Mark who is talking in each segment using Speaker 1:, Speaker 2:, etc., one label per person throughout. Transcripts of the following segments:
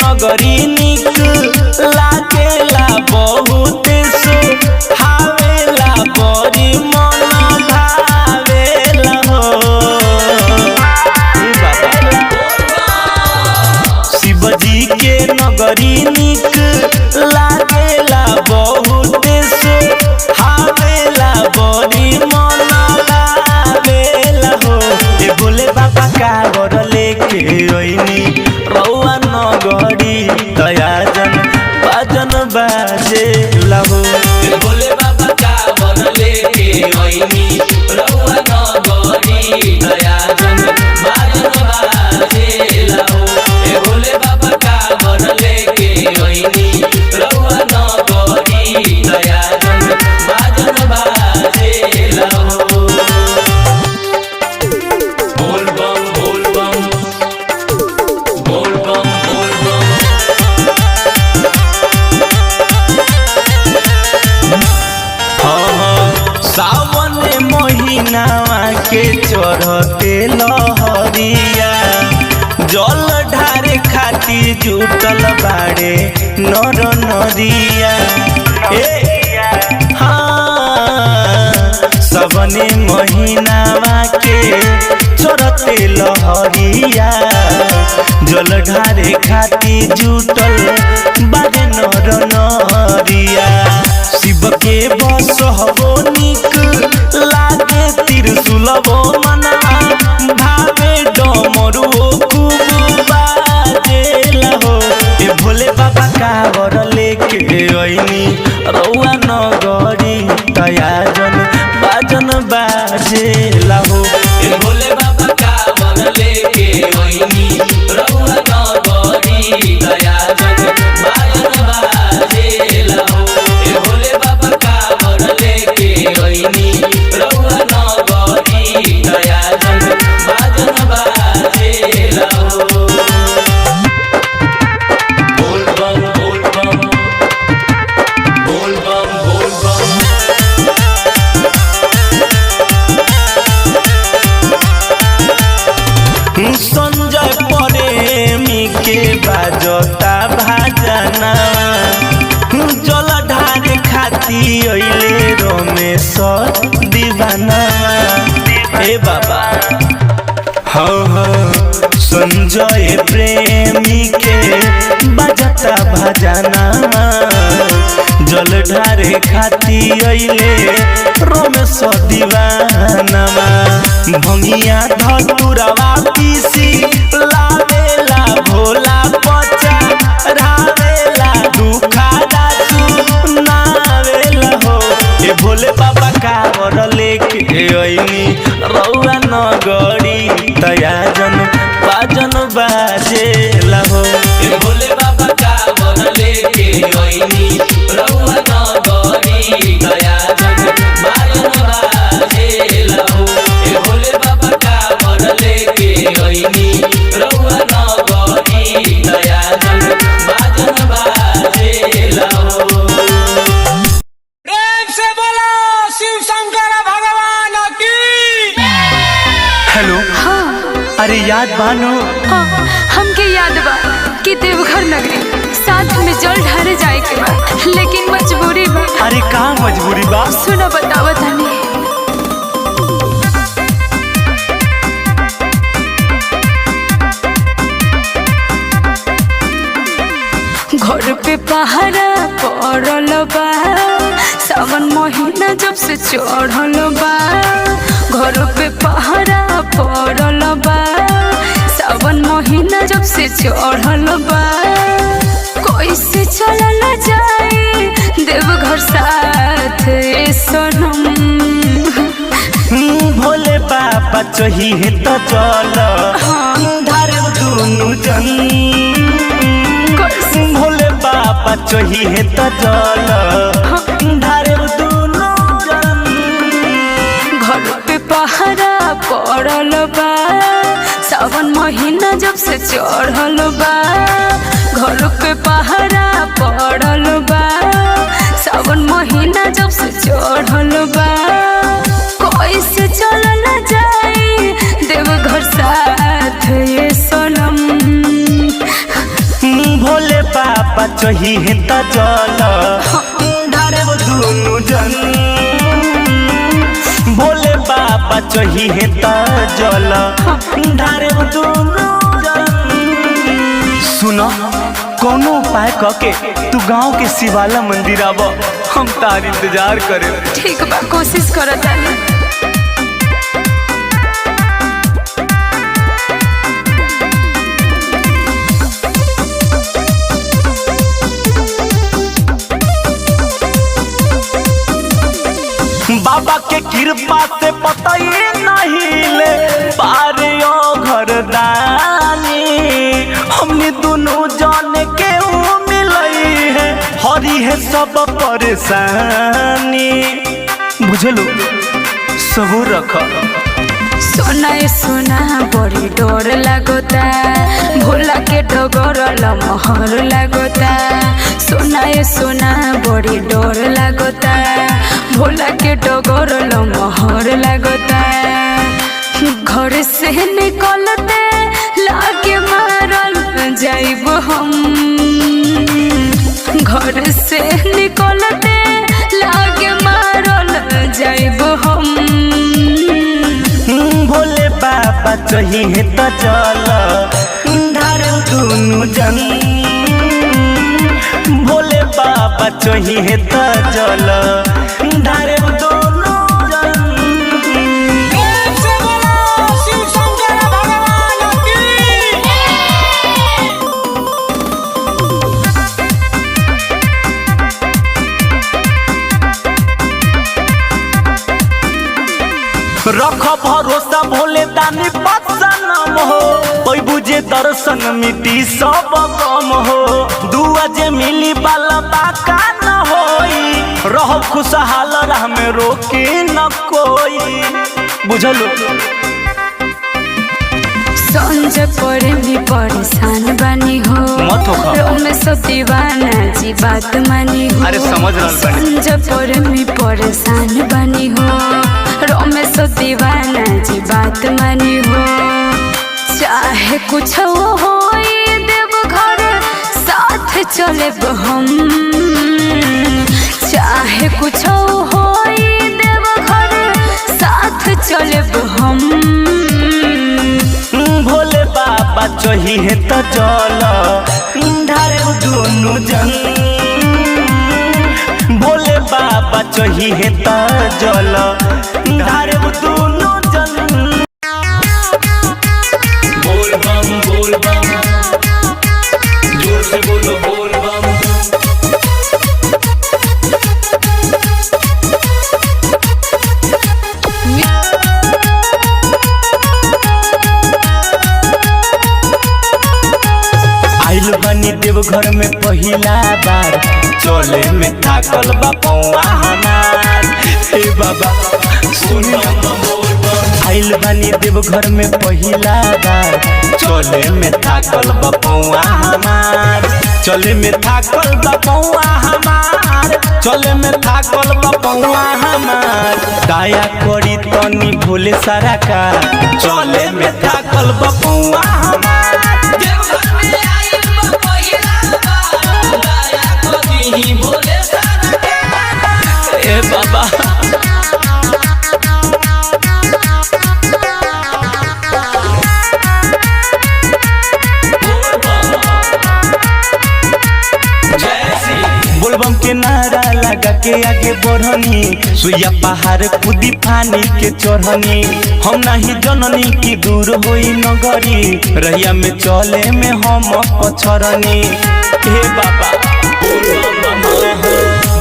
Speaker 1: नगरी निक लागेला बहुत सुहावेला बड़ी मन भावेला हो शिव जी के नगरी निक लागेला बहुत सुहावेला बड़ी मन भावेला हो ए भोले बाबा कावर लेके ओइनी रउआ नगरी दयाजन बाजन बाजेला हो
Speaker 2: ए भोले बाबा कावर लेके ओइनी रउआ नगरी दयाजन बाजन बाजेला हो ए भोले बाबा कावर लेके ओइनी रउआ नगरी दयाजन बाजन बाजेला हो बोल बम बोल बम बोल बम बोल बम
Speaker 1: सावन महीनावा के चढ़ते लहरिया जल ढारे खातिर जुटल बाड़े नर नरिया सावने महीनावा के चढ़ते लहरिया जल ढारे खातिर जुटल बाड़े नर नरिया शिव के बस हबो निक लागे त्रिशूलबो मनवा भावे डमरू खूब बाजेला हो ए भोले बाबा कावर लेके ओइनी रउआ नगरी दयाजन बाजन बाजेला हो
Speaker 2: ए भोले बाबा कावर लेके ओइनी रउआ नगरी दयाजन बाजन बाजेला हो ए भोले बाबा कावर लेके ओइनी रउआ नगरी दयाजन बाजन बाजेला हो बोल बम बोल बम बोल बम बोल बम
Speaker 1: संजय प्रेमी के बाजता भाजना जल ढारे खाती अइले रमेश दीवाना ए बाबा संजय प्रेमी के बाजता भजना जल ढारे खाती अइले रमेश दीवाना भंगिया धतुरवा पीसी लावेला भोला पचा रावेला दुखादा सुनावेला हो ए भोले बाबा कावर लेके ओइनी रउआ नगरी दयाजन बाजन बाजेला हो
Speaker 2: ए भोले बाबा कावर लेके ओइनी रउआ नगरी दयाजन बाजन बाजेला हो ए भोले बाबा कावर लेके ओइनी रउआ नगरी दयाजन बाजन बाजेला हो
Speaker 3: प्रेम से बोलो शिव शंकर भगवान की।
Speaker 1: हेलो अरे याद बानो
Speaker 4: हमके याद बा कि देवघर नगरी साथ में जल ढारे जाए के बा लेकिन मजबूरी बा।
Speaker 1: अरे का मजबूरी बा
Speaker 4: सुनो बतावा तनी घर पे पहरा पड़ल बा सावन महीना जब से चढ़ल बा घर पे पहरा पड़ल बा सावन महीना जब से चढ़ल बा कैसे चलल जाए देवघर साथ सनम
Speaker 1: भोले बाबा चाहिए तो चल धार दुनु जन भोले बाबा चाहिए तो चल धार दुनु जन
Speaker 4: घर पे पहरा पड़ल बा सावन महीना जब से चढ़ल बा घर पे पहरा पड़ल बा सावन महीना जब से चढ़ल बा कैसे चलल जाए देवघर साथ ये सनम
Speaker 1: भोले बाबा चाहिए त जल ढारे दुनु जन भोले बाबा चाहिए त जल ढारे दुनु जन। सुनो कोनो उपाय करके तू गांव के शिवाला मंदिर आव, हम तार इंतजार करे।
Speaker 4: ठीक बा, कोशिश करत तानी।
Speaker 1: बाबा के कृपा से पता ही नहीं ले पारे ओ घरदानी, हमने दोनों जाने के मिलई है हरी है सब परेशानी। बुझलो सबूर रख।
Speaker 4: सोना ए सोना बड़ी डर लागोता, भोला के डगर लमहर लागोता। सोना ए सोना बड़ी डर लागोता, भोला के डगर लमहर लागोता। घर से निकलते लागे मारल जाइब हम, घर से निकलते लागे मारल जाइब हम।
Speaker 1: भोले बाबा चाहिए त जल ढारे दुनु जन, भोले बाबा चाहिए त जल ढारे दुनु जन।
Speaker 3: प्रेम से बोलो शिव शंकर भगवान की।
Speaker 1: रख भरोसा भोले दानी पसनम हो, कोई बुझे दर्शन मिटी सब गम हो। दुआ जे मिली बाला बाका न होई, रहो खुशहाल राह में रोकी न कोई। बुझलो
Speaker 4: संज पड़े भी परेशान बनी हो,
Speaker 1: मत होखा।
Speaker 4: रोमेश दीवाना जी बात मानी हो।
Speaker 1: अरे समझ रहल बानी।
Speaker 4: संज पड़े भी परेशान बनी हो, रोमेश दीवाना जी बात मानी हो। चाहे कुछ हो देव घर साथ चले हम, चाहे कुछ हो देव घर साथ चले हम।
Speaker 1: भोले बाबा चाहिए त जल ढारे दुनु जन, भोले बाबा चाहिए त जल ढारे दुनु जन।
Speaker 2: बोल बम जोर से बोलो बोल बम।
Speaker 1: आइल बनी देवघर में पहिला बार, चले में थाकल बा पौआ हमार। हे बाबा सुनो, आइल बनी देवघर में पहिला बार, चले में थाकल बा पौआ हमार। चले में थाकल बा पौआ हमार, चले में थाकल बा पौआ हमार। दया करी तनी भोले सारा का, चले में थाकल बा पौआ हमार। ए बाबा बोलबम के नारा लगा के आगे बढ़नी, सुइया पहाड़ कूदी पानी के चढ़नी। हम नहीं जननी की दूर होई नगरी, रहिया में चले में हम पछरनी। हे बाबा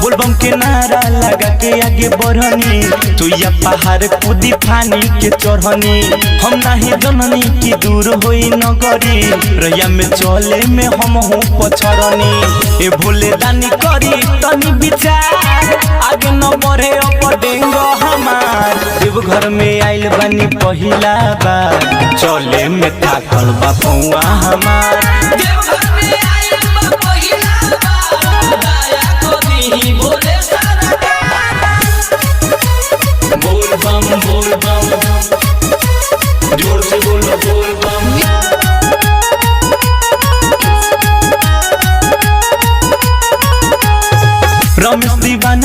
Speaker 1: बोलबम के नारा लगा के आगे बढ़नी, सुइया पहाड़ कूदी पानी के चढ़नी। हम नहीं जननी की दूर होई नगरी, रहिया में चले में हम हूँ पछरनी। ए भोले दानी करी तनी विचार, आगे न बढ़े अपडेंग हमार। देवघर में आइल बनी पहिला बार, चले में थाकल बा पौआ हमार।
Speaker 2: बोल बम जोर से बोलो बोल बम।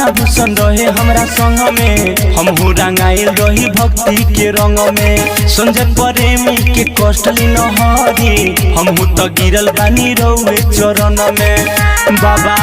Speaker 1: दीवाना भूषण रहे हमरा संग में, हमहू रंगाइल रही भक्ति के रंग में। संजय प्रेमी के कष्टली नहरी, हमहू तो गिरल बानी रउए चरण में। बाबा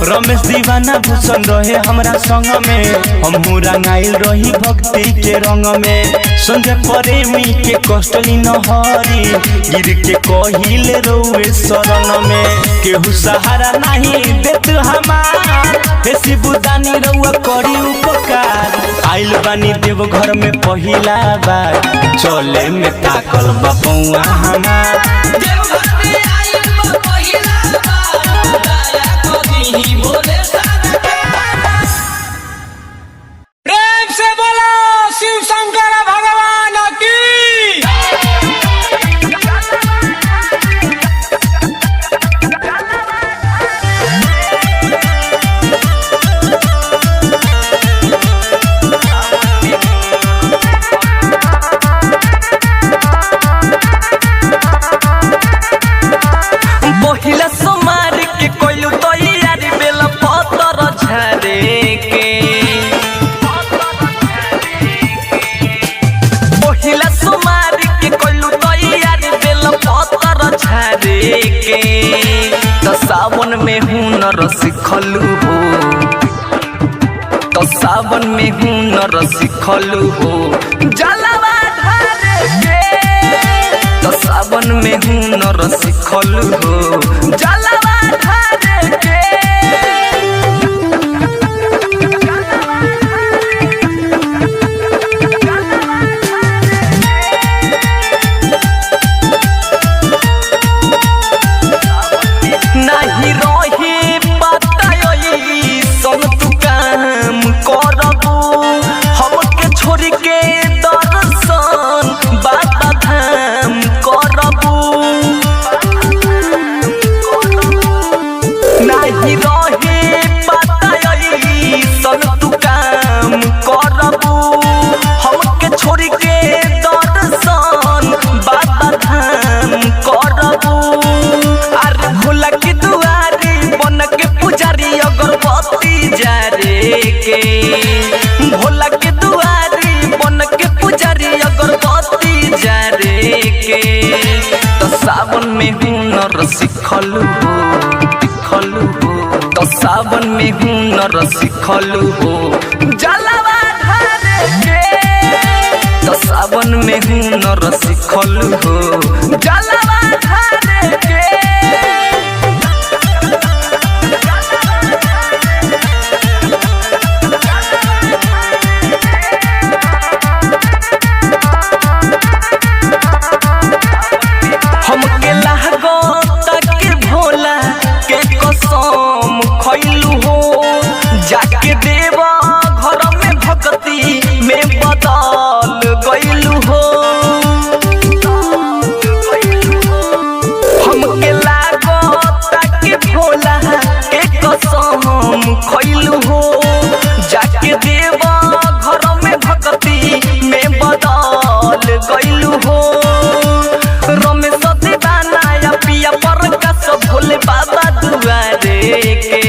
Speaker 1: रमेश दीवाना भूषण रहे हमरा संग में, हमहू रंगाइल रही भक्ति के रंग में। संजय प्रेमी के कष्टली नहरी, गिर के कहिल रउए शरण में। केहू सहारा नहीं देत हमार, हे शिवदानी रउआ करी उपकार। आइल बानी देव घर में पहिला बार, चले में ताकल बा पौआ हमार।
Speaker 3: प्रेम से बोलो शिव शंकर भगवान की।
Speaker 5: महिला सोमार के कोइलू तो यारी बेला पतर झारे के। महिला सोमार के कोइलू तो यारी बेला पतर झारे के। तो सावन में हुनर सिखलू हो, तो सावन में हुनर सिखलू हो। जलवा ढारे के, तो सावन में हुनर सिखलू हो। जलवा ढारे के, नहीं रही बताई सन तू काम करबू। हमके छोड़ के दर्शन बाबा धाम करबू। नहीं रही बताई सन तू काम करबू। हमके छोड़ के दर्शन बाबा धाम करबू। अरे भोला की दुआरी बन के पुजारी अगरबत्ती जारे के। भोला की दुआरी बन के पुजारी अगरबत्ती जारे के। तो सावन में हुनर सिखलू हो, सिखलू हो। तो सावन में हुनर सिखलू हो। जलवा ढारे के, तो सावन में हुनर सिखलू हो। जलवा ढारे के, हमके लागो तक भोला के कसम खइलू हो। जाके देवा घर में भक्ति में बदल गइलू हो। हमके लागो तक भोला के कसम खइलू हो। जाके देवा घर में भक्ति में बदल गइलू हो। रमेश दीवाना या पिया प्रकाश भोले बाबा दुआरे के।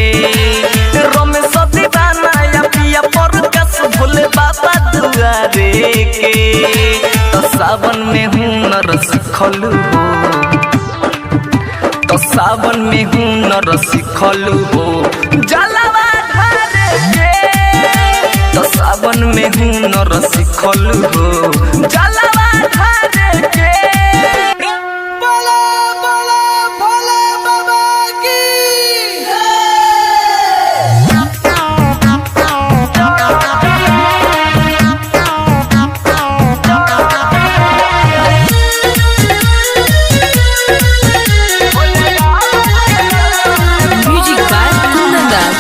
Speaker 5: रमेश दीवाना या पिया प्रकाश भोले बाबा दुआरे के। तो सावन में हुनर सिखलू हो, तो सावन में हुनर सिखलू हो। जलवा ढारे के, तो सावन में हुनर सिखलू हो। जलवा ढारे के,
Speaker 3: बोलो बोलो भोले बाबा की।
Speaker 6: Music by Kundan.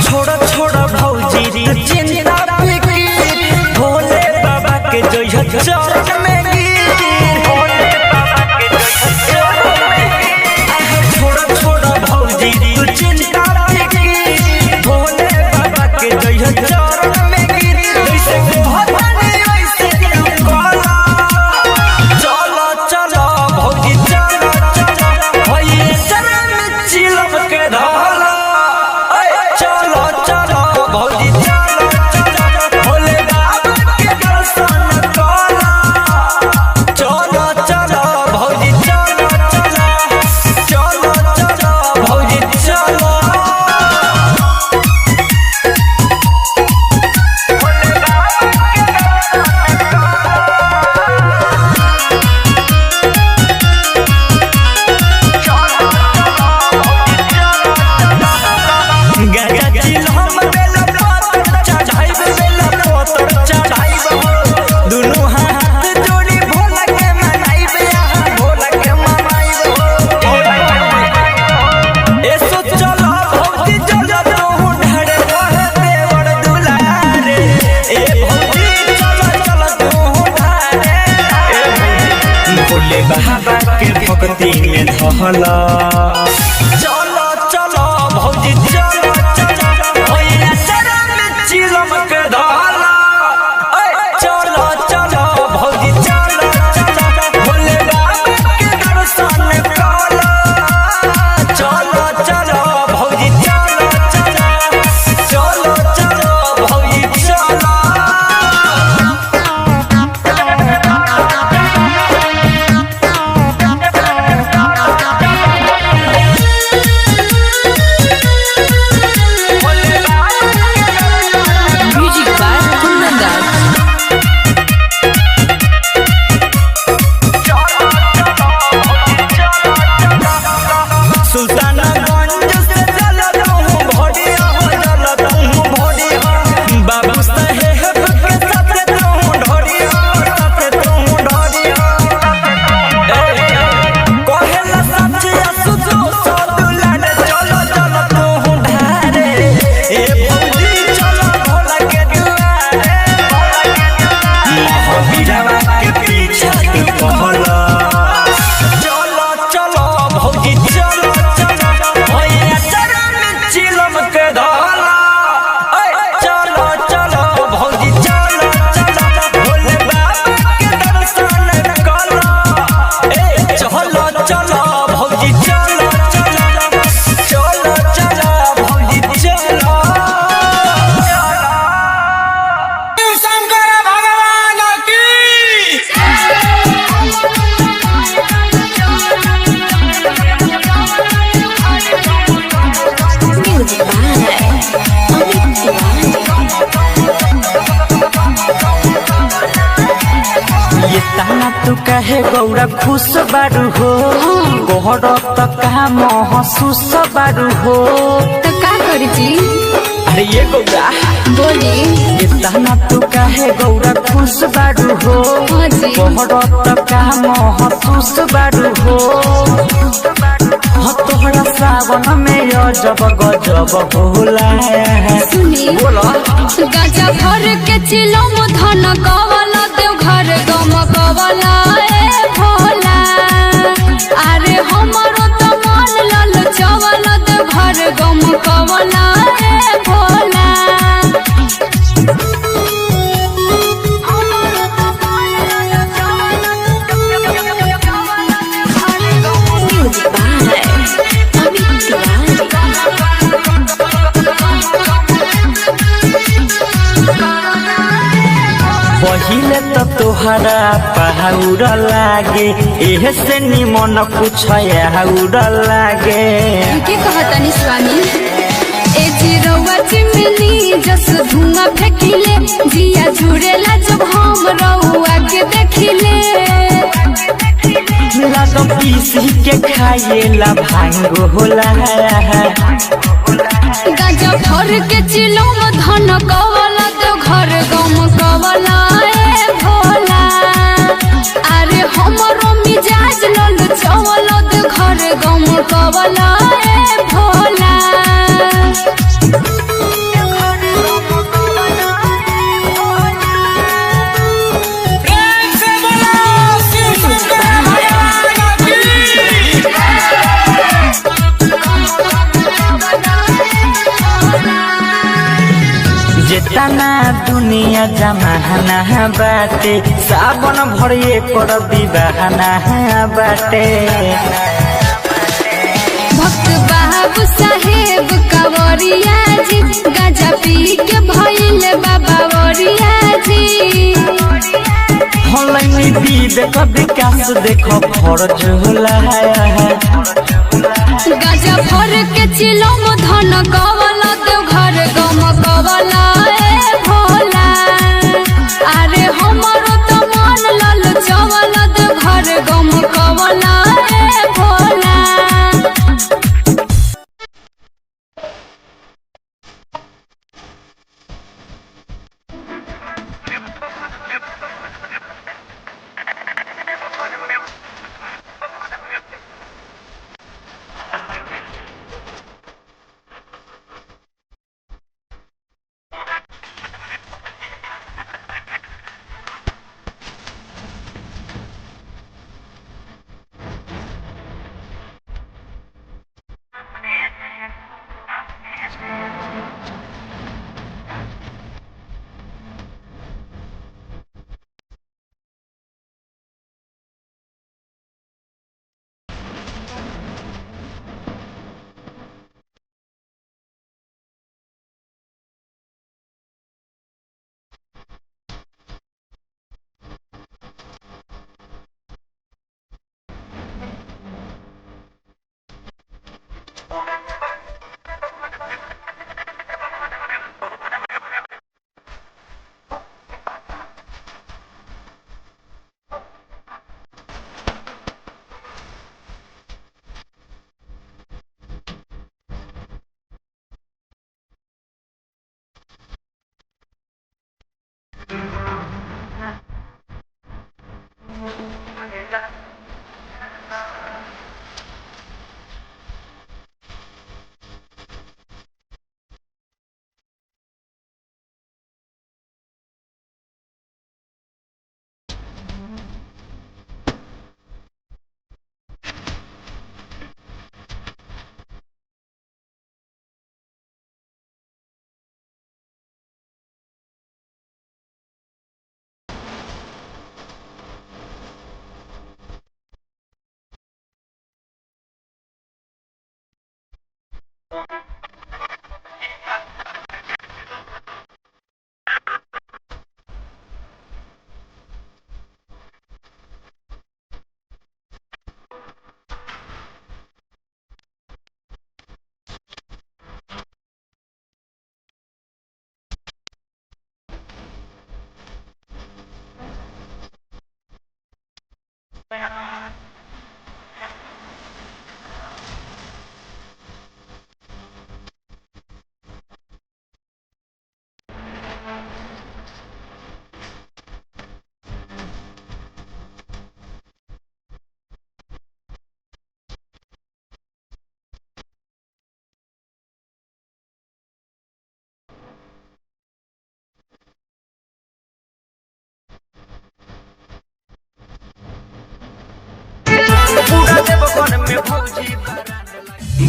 Speaker 1: छोड़ा छोड़ा भौजी री चिंता फिकी, भोले बाबा के जय चरण में गिर। भोले बाबा के जय चरण में गिर। छोड़ा छोड़ा भौजी री चिंता फिकी, भोले बाबा के जय चरण में गिर। जैसे भवानी वैसे तू काला, कहला चलो चलो भौजी चलो चलो भैया चरण में चिलम के धाला चलो चलो भौजी चलो चलो भोले बाबा के दर्शन कला चलो चलो भौजी चलो चलो चलो चलो भौजी चलो
Speaker 6: Music by Kundan.
Speaker 1: सुल्तानगंज से चलत हूँ भोडिया हो चलत हूँ भोडिया बाबू साहेब के साथे तू ढोडिया साथे तू ढोडिया कहेला सचिया सुजो सदुलाड चलो चलो तू ढारे ए भौजी चलो भोला के दुआरे महावीरवा के पीछा तू कहला चलो चलो भौजी चलो चलो भैया चरण में चिलम के धाला चलो चलो भौजी चलो चलो भोले बाबा के दर्शन कला चलो चलो भौजी चलो चलो चलो चलो भौजी चलो
Speaker 3: शिव शंकर भगवान की
Speaker 4: Music by Amit
Speaker 1: ये ताना तू कहे गौरा खुश बारू हो गोहर तक कहा महसूस बारू हो
Speaker 4: तो का करी जी
Speaker 1: अरे ये गौरा
Speaker 4: बोली
Speaker 1: ये ताना तू कहे गौरा खुश बारू हो
Speaker 4: हाँ जी
Speaker 1: गोहर तक कहा महसूस बारू हो तोहरा सावन में अजब गजब होला
Speaker 4: सुनी
Speaker 1: बोलो
Speaker 4: गाजा भर के चिलम धन कवला देव घर गम कवला ए भोला अरे हमरो तो मन लल चवल देव घर गम कवला ए भोला Music by
Speaker 1: पहिले तो तोहरा पहाउर लागे एह से निमन कुछ आउर लागे
Speaker 4: के कहतनी स्वामी ए चिरौआ चिमनी जस धुआं फेंकिले जिया जुड़ेला जब हम रउआ के देखिले
Speaker 1: लागम पीसी के खाएला भांग होला
Speaker 4: गाजा भर के चिलम धन कवला तो घर गम कवला ए भोला अरे हमरो मिजाज लल चवल तो घर गम कवला ए भोला
Speaker 3: प्रेम से बोलो शिव शंकर भगवान की
Speaker 1: जेतना दुनिया जमाना बाटे सावन भर कर विवाहना बाटे
Speaker 4: भक्त बाबू साहेब कवरिया जी गाजा पी के भइल बाबा वरिया जी
Speaker 1: हलैनी विवेक विकास देखो फर्ज होला
Speaker 4: गाजा भर के चिलम धन कवला देव घर गम कवला ए भोला अरे हमरो तो मन लल चवल देव घर गम कवला ए भोला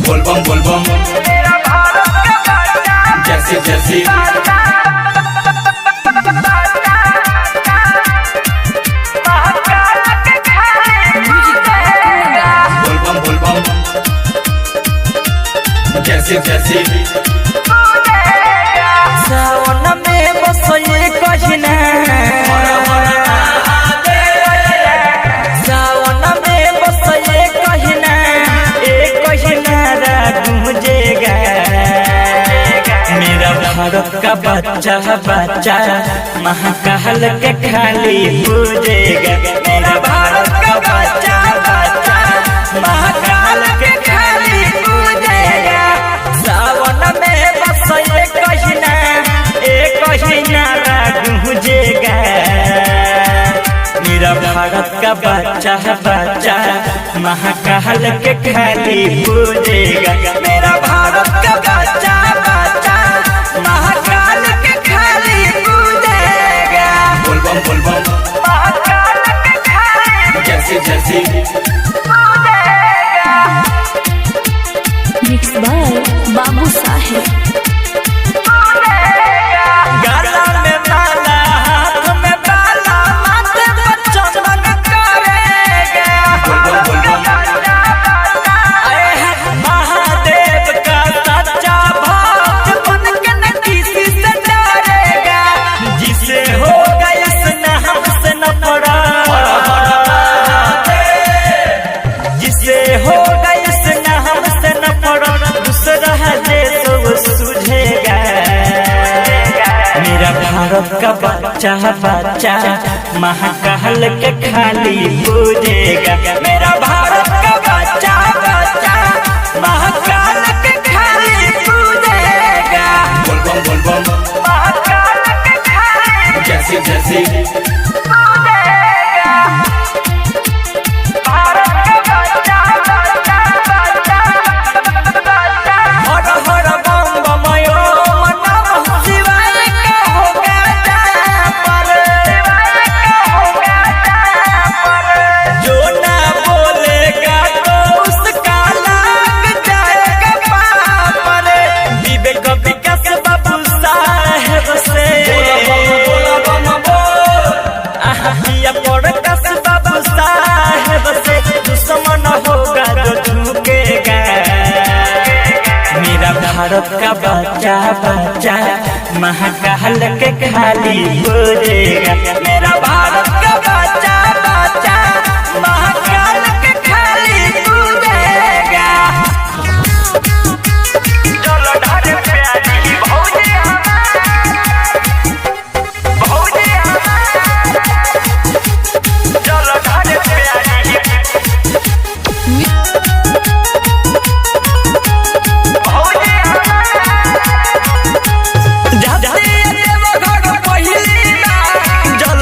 Speaker 2: बोलबम बोलबम जैसे जैसे बोलबम बोलबम जैसे जैसे
Speaker 5: सावन में बसोए कहिना सावन में बसोए कहिना एक कहिना गूंजेगा मेरा भारत का बच्चा बच्चा महाकाल के खाली पूजेगा मेरा भारत का बच्चा बच्चा महाकाल के खाली पूजेगा सावन में बसोए कहिना एक कहिना गूंजेगा मेरा भारत का बच्चा बच्चा महाकाल के खाली पूजेगा मेरा भारत का बच्चा बच्चा महाकाल के खाली पूजेगा
Speaker 2: बोलबम बोलबम
Speaker 5: महाकाल के खाली
Speaker 2: जैसे जैसे
Speaker 4: मिक्स बाय बाबू साहेब।
Speaker 5: गला में माला हाथ में बाला माथे पर चंदन करेगा
Speaker 2: बोलबम बोलबम
Speaker 5: महादेव का सच्चा भक्त बन के न किसी से डरेगा जिसे होगा इसने हमसे न पड़ा जिसे होगा इसने हमसे न पड़ा दूसरा है तो सूझेगा मेरा भारत का बच्चा बच्चा महाकाल के खाली पूजेगा मेरा भारत का बच्चा बच्चा महाकाल के खाली पूजेगा
Speaker 2: बोलबम बोलबम
Speaker 5: महाकाल के खाली
Speaker 2: जैसे जैसे
Speaker 5: पूजेगा भारत का बच्चा बच्चा बच्चा हर हर बम बम ओम नमः शिवाय का होगा पर जो ना बोलेगा तो उसका लाग जाएगा पापर विवेक विकास बाबू साहेब से आहिया पड़कस बाबू साहेब से दुश्मन होगा जो झुकेगा मेरा भारत का बच्चा बच्चा महाकाल के खाली पूजेगा मेरा भारत का बच्चा बच्चा महाकाल के खाली पूजेगा चलो ढाढे प्यारी भौजी भौजी चलो ढाढे प्यारी जल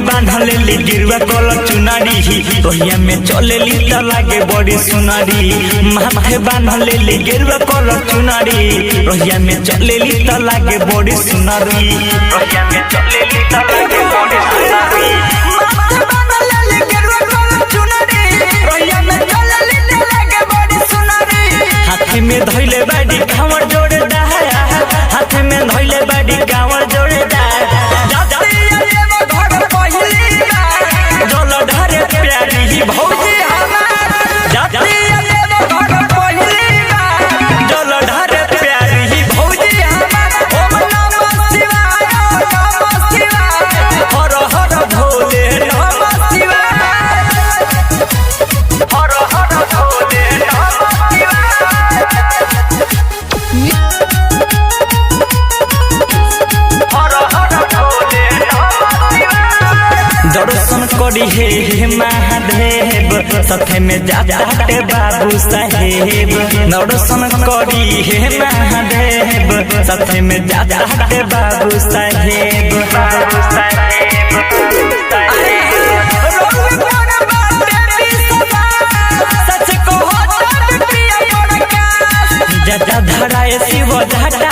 Speaker 1: बांधले ली गिरुआ कलर चुनारी रोहिया में चले ली त लागे बड़ी सुनारी माथे बांधले ली गिरुआ कलर चुनारी रोहिया में चले ली त लागे बड़ी सुनारी रोहिया में चले ली त लागे बड़ी सुनारी माथे बांधले ली गिरुआ कलर चुनारी रोहिया में चले ली त लागे बड़ी सुनारी हाथ में धइले बाड़ी कांवर जोड़े दा हाथ में धइले बाड़ी कांवर जोड़े दा जल ढारे प्यारी भौजी जल ढारे प्यारी भौजी हर हर भोले नमः शिवाय हर हर भोले नमः दर्शन करी हे महादेव साथे में जाते बाबू साहेब दर्शन करी हे महादेव साथे में जाते बाबू साहेब बाबू साहेब सच को जटा धराए शिव जटा